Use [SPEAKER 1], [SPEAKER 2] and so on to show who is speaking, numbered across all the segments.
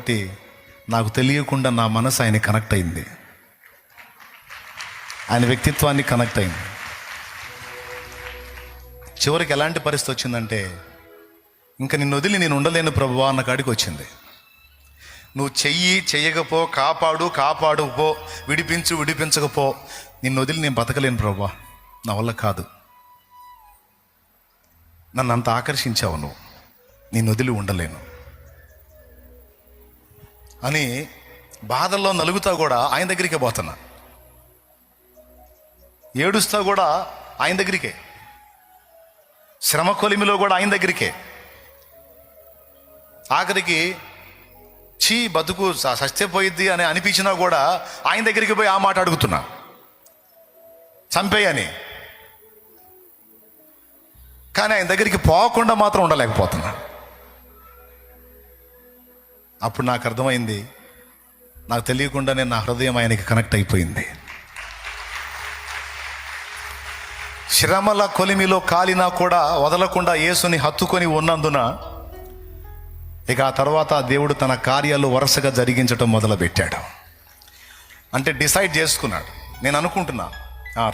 [SPEAKER 1] బట్టి నాకు తెలియకుండా నా మనసు ఆయన కనెక్ట్ అయింది, ఆయన వ్యక్తిత్వాన్ని కనెక్ట్ అయింది. చివరికి ఎలాంటి పరిస్థితి వచ్చిందంటే, ఇంకా నిన్ను వదిలి నేను ఉండలేను ప్రభువా అన్న కాడికి వచ్చింది. నువ్వు చెయ్యకపో, కాపాడుపో, విడిపించకపో, నిన్ను వదిలి నేను బతకలేను ప్రభువా, నా వల్ల కాదు, నన్ను అంత ఆకర్షించావు నువ్వు, నిన్ను వదిలి ఉండలేను అని బాధల్లో నలుగుతా కూడా ఆయన దగ్గరికే పోతున్నా, ఏడుస్తా కూడా ఆయన దగ్గరికే, శ్రమ కొలిమిలో కూడా ఆయన దగ్గరికే, ఆఖరికి బతుకు సస్యపోయిద్ది అని అనిపించినా కూడా ఆయన దగ్గరికి పోయి ఆ మాట అడుగుతున్నా, చంపేయని. కానీ ఆయన దగ్గరికి పోకుండా మాత్రం ఉండలేకపోతున్నా. అప్పుడు నాకు అర్థమైంది, నాకు తెలియకుండానే నా హృదయం ఆయనకి కనెక్ట్ అయిపోయింది. శ్రమల కొలిమిలో కాలినా కూడా వదలకుండా యేసుని హత్తుకొని ఉన్నందున ఇక ఆ తర్వాత దేవుడు తన కార్యాలు వరుసగా జరిగించడం మొదలుపెట్టాడు. అంటే డిసైడ్ చేసుకున్నాడు. నేను అనుకుంటున్నా,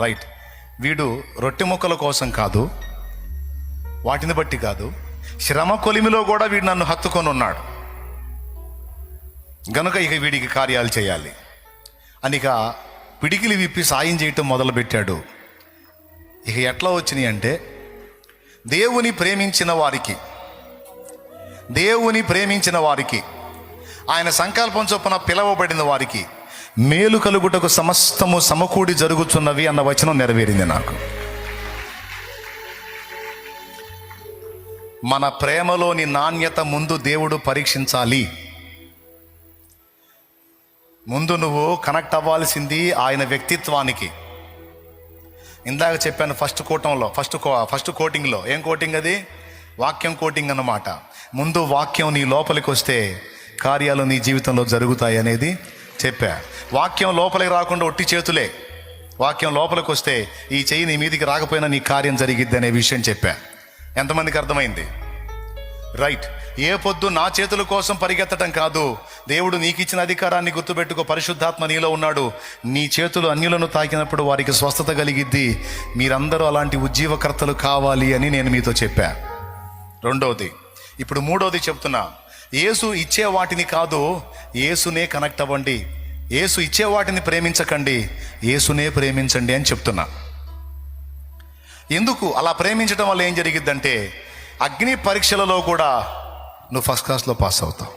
[SPEAKER 1] రైట్, వీడు రొట్టె ముక్కల కోసం కాదు, వాటిని బట్టి కాదు, శ్రమ కొలిమిలో కూడా వీడు నన్ను హత్తుకొని ఉన్నాడు గనుక ఇక వీడికి కార్యాలు చేయాలి అని ఇక పిడికిలి విప్పి సాయం చేయటం మొదలుపెట్టాడు. ఇక ఎట్లా వచ్చినాయి అంటే, దేవుని ప్రేమించిన వారికి ఆయన సంకల్పం చొప్పున పిలవబడిన వారికి మేలు కలుగుటకు సమస్తము సమకూడి జరుగుతున్నవి అన్న వచనం నెరవేరింది నాకు. మన ప్రేమలోని నాణ్యత ముందు దేవుడు పరీక్షించాలి. ముందు నువ్వు కనెక్ట్ అవ్వాల్సింది ఆయన వ్యక్తిత్వానికి. ఇందాక చెప్పాను ఫస్ట్ కోటింగ్లో, ఏం కోటింగ్ అది? వాక్యం కోటింగ్ అన్నమాట. ముందు వాక్యం నీ లోపలికి వస్తే కార్యాలు నీ జీవితంలో జరుగుతాయి అనేది చెప్పా. వాక్యం లోపలికి రాకుండా ఒట్టి చేతులే, వాక్యం లోపలికి వస్తే ఈ చెయ్యి నీ మీదికి రాకపోయినా నీ కార్యం జరిగిద్ది అనే విషయం చెప్పా. ఎంతమందికి అర్థమైంది? రైట్. ఏ పొద్దు నా చేతుల కోసం పరిగెత్తడం కాదు, దేవుడు నీకు ఇచ్చిన అధికారాన్ని గుర్తుపెట్టుకో, పరిశుద్ధాత్మ నీలో ఉన్నాడు. నీ చేతులు అన్యులను తాకినప్పుడు వారికి స్వస్థత కలిగిద్ది. మీరందరూ అలాంటి ఉజ్జీవకర్తలు కావాలి అని నేను మీతో చెప్పా. రెండవది. ఇప్పుడు మూడవది చెప్తున్నా. యేసు ఇచ్చే వాటిని కాదు, యేసునే కనెక్ట్ అవ్వండి. యేసు ఇచ్చే వాటిని ప్రేమించకండి, యేసునే ప్రేమించండి అని చెప్తున్నా. ఎందుకు అలా ప్రేమించడం వల్ల ఏం జరిగిద్దంటే, అగ్ని పరీక్షలలో కూడా నువ్వు ఫస్ట్ క్లాస్లో పాస్ అవుతావు.